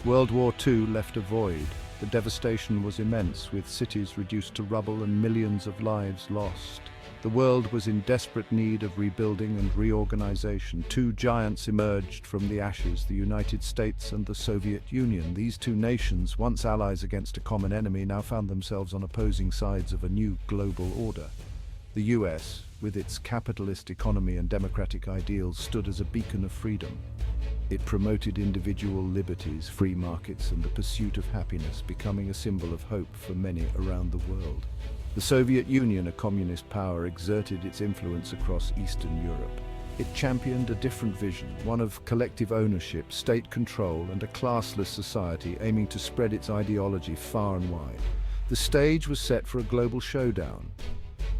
World War II left a void. The devastation was immense, with cities reduced to rubble and millions of lives lost. The world was in desperate need of rebuilding and reorganization. Two giants emerged from the ashes, the United States and the Soviet Union. These two nations, once allies against a common enemy, now found themselves on opposing sides of a new global order. The US, with its capitalist economy and democratic ideals, stood as a beacon of freedom. It promoted individual liberties, free markets, and the pursuit of happiness, becoming a symbol of hope for many around the world. The Soviet Union, a communist power, exerted its influence across Eastern Europe. It championed a different vision, one of collective ownership, state control, and a classless society, aiming to spread its ideology far and wide. The stage was set for a global showdown,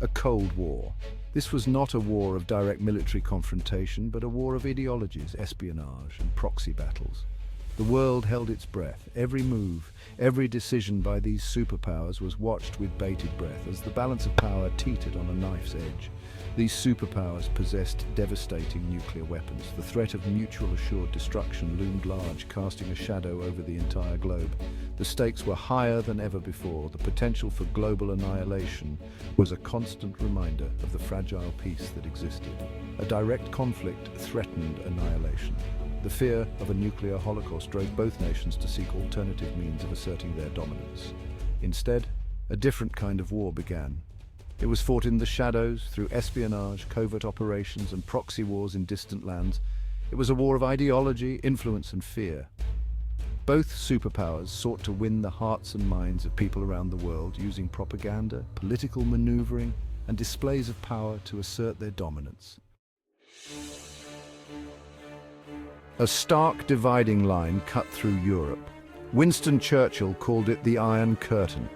a Cold War. This was not a war of direct military confrontation, but a war of ideologies, espionage, and proxy battles. The world held its breath. Every move, every decision by these superpowers was watched with bated breath as the balance of power teetered on a knife's edge. These superpowers possessed devastating nuclear weapons. The threat of mutual assured destruction loomed large, casting a shadow over the entire globe. The stakes were higher than ever before. The potential for global annihilation was a constant reminder of the fragile peace that existed. A direct conflict threatened annihilation. The fear of a nuclear holocaust drove both nations to seek alternative means of asserting their dominance. Instead, a different kind of war began. It was fought in the shadows, through espionage, covert operations, and proxy wars in distant lands. It was a war of ideology, influence, and fear. Both superpowers sought to win the hearts and minds of people around the world using propaganda, political maneuvering, and displays of power to assert their dominance. A stark dividing line cut through Europe. Winston Churchill called it the Iron Curtain.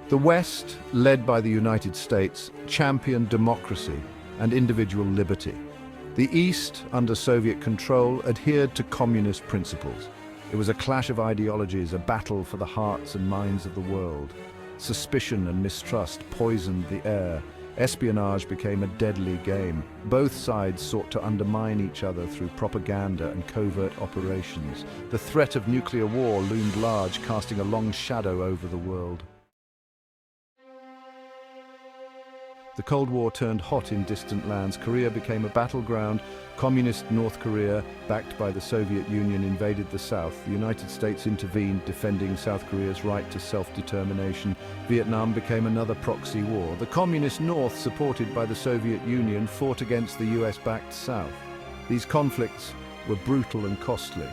The West, led by the United States, championed democracy and individual liberty. The East, under Soviet control, adhered to communist principles. It was a clash of ideologies, a battle for the hearts and minds of the world. Suspicion and mistrust poisoned the air. Espionage became a deadly game. Both sides sought to undermine each other through propaganda and covert operations. The threat of nuclear war loomed large, casting a long shadow over the world. The Cold War turned hot in distant lands. Korea became a battleground. Communist North Korea, backed by the Soviet Union, invaded the South. The United States intervened, defending South Korea's right to self-determination. Vietnam became another proxy war. The Communist North, supported by the Soviet Union, fought against the US-backed South. These conflicts were brutal and costly.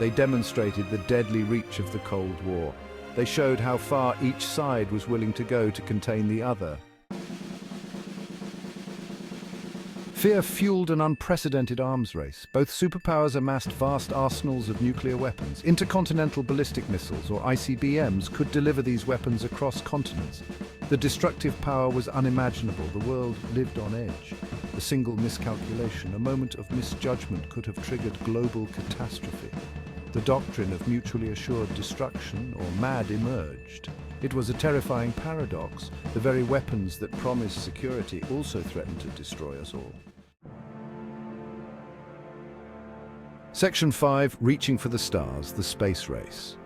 They demonstrated the deadly reach of the Cold War. They showed how far each side was willing to go to contain the other. Fear fueled an unprecedented arms race. Both superpowers amassed vast arsenals of nuclear weapons. Intercontinental ballistic missiles, or ICBMs, could deliver these weapons across continents. The destructive power was unimaginable. The world lived on edge. A single miscalculation, a moment of misjudgment, could have triggered global catastrophe. The doctrine of mutually assured destruction, or MAD, emerged. It was a terrifying paradox. The very weapons that promised security also threatened to destroy us all. Section 5, Reaching for the Stars, the Space Race.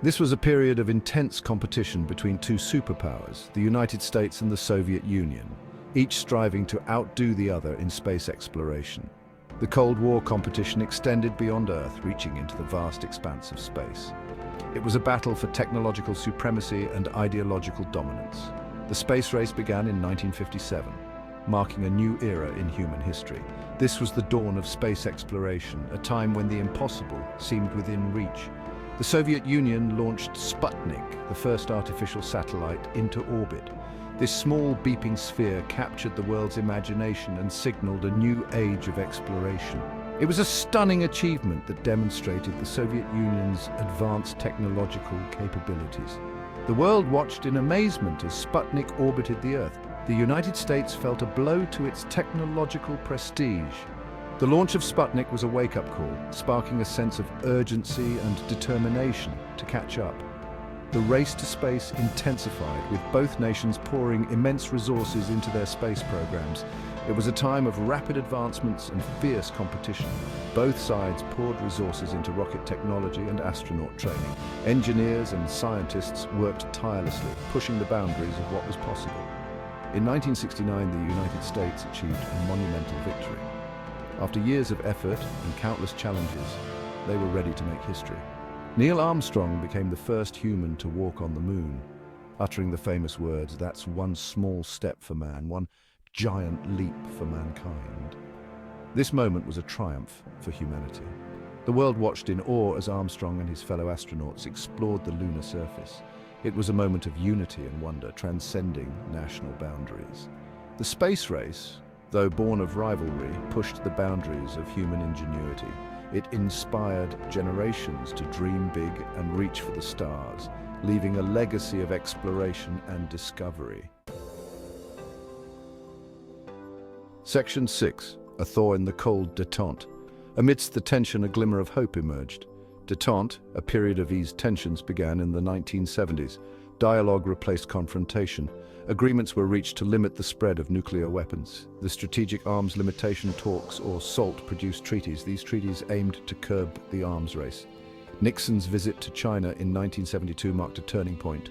This was a period of intense competition between two superpowers, the United States and the Soviet Union, each striving to outdo the other in space exploration. The Cold War competition extended beyond Earth, reaching into the vast expanse of space. It was a battle for technological supremacy and ideological dominance. The space race began in 1957, marking a new era in human history. This was the dawn of space exploration, a time when the impossible seemed within reach. The Soviet Union launched Sputnik, the first artificial satellite, into orbit. This small beeping sphere captured the world's imagination and signaled a new age of exploration. It was a stunning achievement that demonstrated the Soviet Union's advanced technological capabilities. The world watched in amazement as Sputnik orbited the Earth. The United States felt a blow to its technological prestige. The launch of Sputnik was a wake-up call, sparking a sense of urgency and determination to catch up. The race to space intensified, with both nations pouring immense resources into their space programs. It was a time of rapid advancements and fierce competition. both sides poured resources into rocket technology and astronaut training. Engineers and scientists worked tirelessly, pushing the boundaries of what was possible. In 1969, the United States achieved a monumental victory. After years of effort and countless challenges, they were ready to make history. Neil Armstrong became the first human to walk on the moon, uttering the famous words, "That's one small step for man, one giant leap for mankind." This moment was a triumph for humanity. The world watched in awe as Armstrong and his fellow astronauts explored the lunar surface. It was a moment of unity and wonder, transcending national boundaries. The space race, though born of rivalry, pushed the boundaries of human ingenuity. It inspired generations to dream big and reach for the stars, leaving a legacy of exploration and discovery. Section 6. A thaw in the cold Détente. Amidst the tension, a glimmer of hope emerged. Détente, a period of eased tensions, began in the 1970s. Dialogue replaced confrontation. Agreements were reached to limit the spread of nuclear weapons. The Strategic Arms Limitation Talks, or SALT, produced treaties. These treaties aimed to curb the arms race. Nixon's visit to China in 1972 marked a turning point.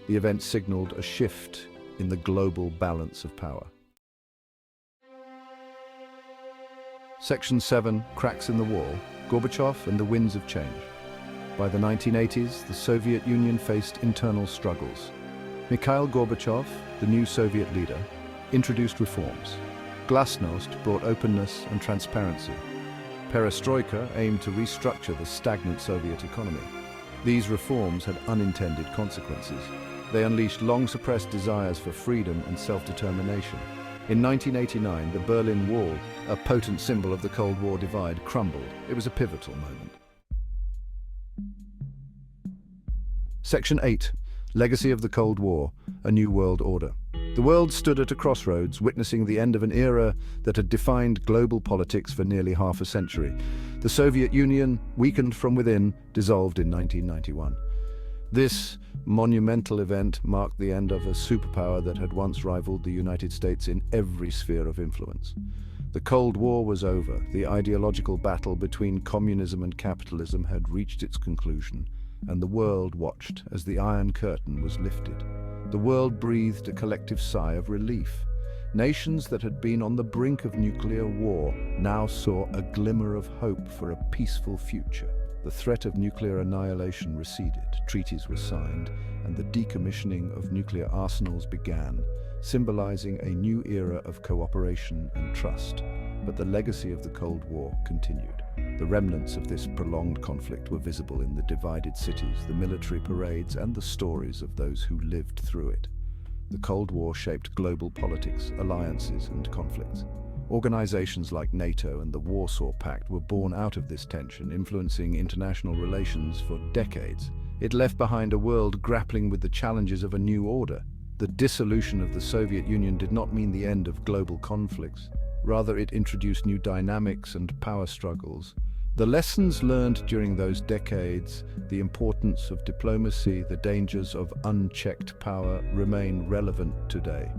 The event signaled a shift in the global balance of power. Section 7. Cracks in the Wall. Gorbachev and the Winds of Change. By the 1980s, the Soviet Union faced internal struggles. Mikhail Gorbachev, the new Soviet leader, introduced reforms. Glasnost brought openness and transparency. Perestroika aimed to restructure the stagnant Soviet economy. These reforms had unintended consequences. They unleashed long-suppressed desires for freedom and self-determination. In 1989, the Berlin Wall, a potent symbol of the Cold War divide, crumbled. It was a pivotal moment. Section 8. Legacy of the Cold War, a new world order. The world stood at a crossroads, witnessing the end of an era that had defined global politics for nearly half a century. The Soviet Union, weakened from within, dissolved in 1991. This monumental event marked the end of a superpower that had once rivaled the United States in every sphere of influence. The Cold War was over. The ideological battle between communism and capitalism had reached its conclusion, and the world watched as the Iron Curtain was lifted. The world breathed a collective sigh of relief. Nations that had been on the brink of nuclear war now saw a glimmer of hope for a peaceful future. The threat of nuclear annihilation receded, treaties were signed, and the decommissioning of nuclear arsenals began, symbolizing a new era of cooperation and trust. But the legacy of the Cold War continued. The remnants of this prolonged conflict were visible in the divided cities, the military parades, and the stories of those who lived through it. The Cold War shaped global politics, alliances, and conflicts. Organizations like NATO and the Warsaw Pact were born out of this tension, influencing international relations for decades. It left behind a world grappling with the challenges of a new order. The dissolution of the Soviet Union did not mean the end of global conflicts. Rather, it introduced new dynamics and power struggles. The lessons learned during those decades, the importance of diplomacy, the dangers of unchecked power, remain relevant today.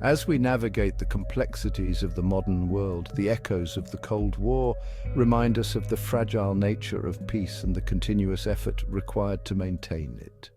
As we navigate the complexities of the modern world, the echoes of the Cold War remind us of the fragile nature of peace and the continuous effort required to maintain it.